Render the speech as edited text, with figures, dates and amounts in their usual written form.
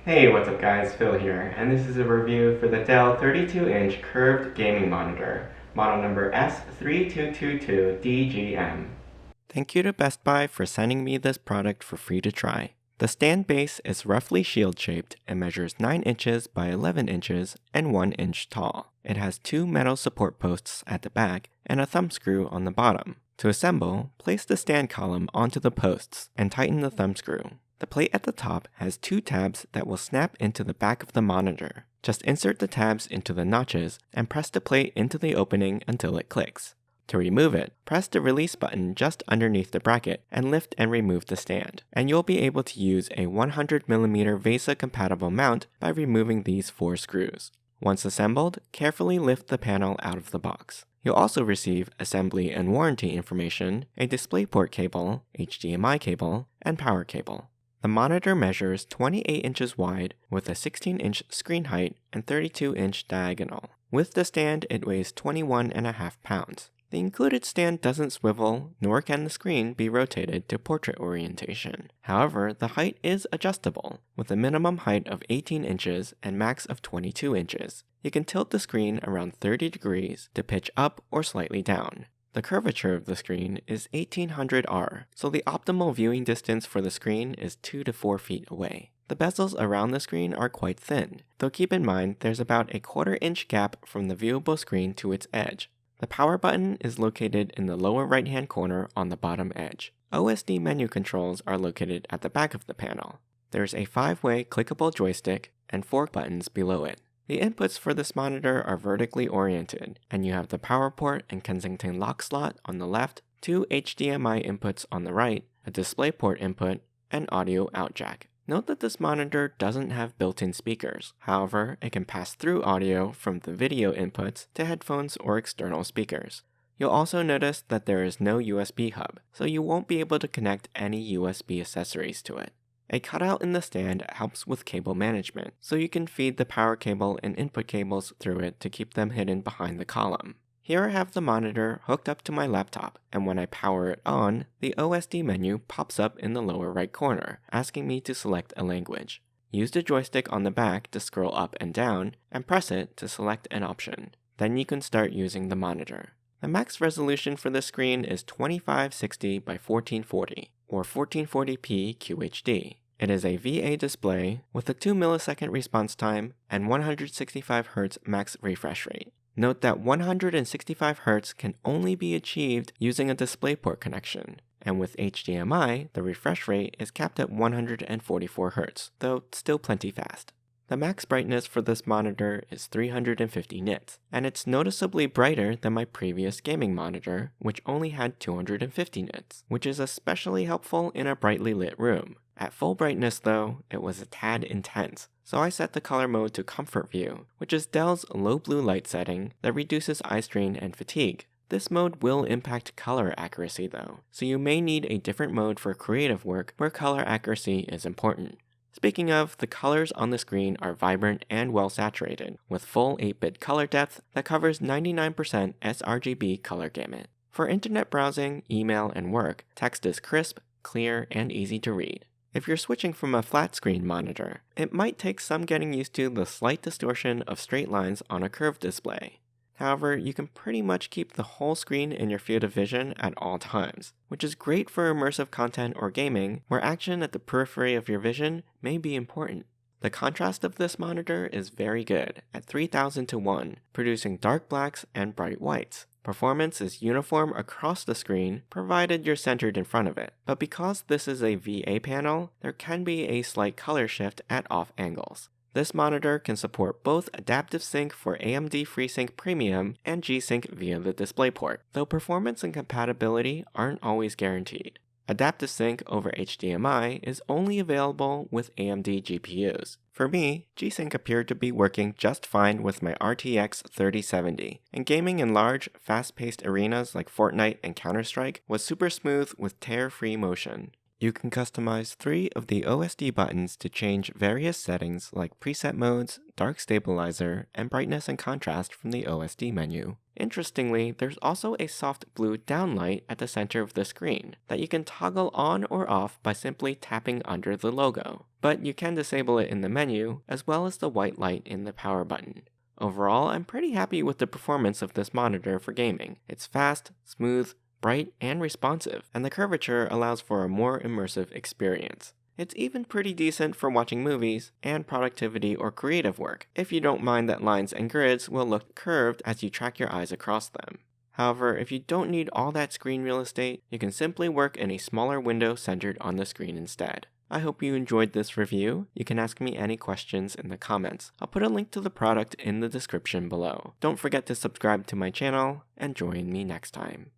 Hey, what's up guys, Phil here, and this is a review for the Dell 32-inch curved gaming monitor, model number S3222DGM. Thank you to Best Buy for sending me this product for free to try. The stand base is roughly shield-shaped and measures 9 inches by 11 inches and 1 inch tall. It has 2 metal support posts at the back and a thumb screw on the bottom. To assemble, place the stand column onto the posts and tighten the thumb screw. The plate at the top has 2 tabs that will snap into the back of the monitor. Just insert the tabs into the notches and press the plate into the opening until it clicks. To remove it, press the release button just underneath the bracket and lift and remove the stand, and you'll be able to use a 100mm VESA compatible mount by removing these 4 screws. Once assembled, carefully lift the panel out of the box. You'll also receive assembly and warranty information, a DisplayPort cable, HDMI cable, and power cable. The monitor measures 28 inches wide with a 16-inch screen height and 32-inch diagonal. With the stand, it weighs 21.5 pounds. The included stand doesn't swivel, nor can the screen be rotated to portrait orientation. However, the height is adjustable, with a minimum height of 18 inches and max of 22 inches. You can tilt the screen around 30 degrees to pitch up or slightly down. The curvature of the screen is 1800R, so the optimal viewing distance for the screen is 2 to 4 feet away. The bezels around the screen are quite thin, though keep in mind there's about a 1/4 inch gap from the viewable screen to its edge. The power button is located in the lower right-hand corner on the bottom edge. OSD menu controls are located at the back of the panel. There's a 5-way clickable joystick and 4 buttons below it. The inputs for this monitor are vertically oriented, and you have the power port and Kensington lock slot on the left, 2 HDMI inputs on the right, a DisplayPort input, and audio out jack. Note that this monitor doesn't have built-in speakers. However, it can pass through audio from the video inputs to headphones or external speakers. You'll also notice that there is no USB hub, so you won't be able to connect any USB accessories to it. A cutout in the stand helps with cable management, so you can feed the power cable and input cables through it to keep them hidden behind the column. Here I have the monitor hooked up to my laptop, and when I power it on, the OSD menu pops up in the lower right corner, asking me to select a language. Use the joystick on the back to scroll up and down, and press it to select an option. Then you can start using the monitor. The max resolution for the screen is 2560 by 1440, or 1440p QHD. It is a VA display with a 2 millisecond response time and 165 Hz max refresh rate. Note that 165 Hz can only be achieved using a DisplayPort connection, and with HDMI, the refresh rate is capped at 144 Hz, though still plenty fast. The max brightness for this monitor is 350 nits, and it's noticeably brighter than my previous gaming monitor, which only had 250 nits, which is especially helpful in a brightly lit room. At full brightness though, it was a tad intense, so I set the color mode to Comfort View, which is Dell's low blue light setting that reduces eye strain and fatigue. This mode will impact color accuracy though, so you may need a different mode for creative work where color accuracy is important. Speaking of, the colors on the screen are vibrant and well saturated, with full 8-bit color depth that covers 99% sRGB color gamut. For internet browsing, email, and work, text is crisp, clear, and easy to read. If you're switching from a flat screen monitor, it might take some getting used to the slight distortion of straight lines on a curved display. However, you can pretty much keep the whole screen in your field of vision at all times, which is great for immersive content or gaming where action at the periphery of your vision may be important. The contrast of this monitor is very good at 3000 to 1, producing dark blacks and bright whites. Performance is uniform across the screen, provided you're centered in front of it. But because this is a VA panel, there can be a slight color shift at off angles. This monitor can support both Adaptive Sync for AMD FreeSync Premium and G-Sync via the DisplayPort, though performance and compatibility aren't always guaranteed. Adaptive Sync over HDMI is only available with AMD GPUs. For me, G-Sync appeared to be working just fine with my RTX 3070, and gaming in large, fast-paced arenas like Fortnite and Counter-Strike was super smooth with tear-free motion. You can customize 3 of the OSD buttons to change various settings like preset modes, dark stabilizer, and brightness and contrast from the OSD menu. Interestingly, there's also a soft blue downlight at the center of the screen that you can toggle on or off by simply tapping under the logo. But you can disable it in the menu, as well as the white light in the power button. Overall, I'm pretty happy with the performance of this monitor for gaming. It's fast, smooth, bright, and responsive, and the curvature allows for a more immersive experience. It's even pretty decent for watching movies and productivity or creative work, if you don't mind that lines and grids will look curved as you track your eyes across them. However, if you don't need all that screen real estate, you can simply work in a smaller window centered on the screen instead. I hope you enjoyed this review. You can ask me any questions in the comments. I'll put a link to the product in the description below. Don't forget to subscribe to my channel and join me next time.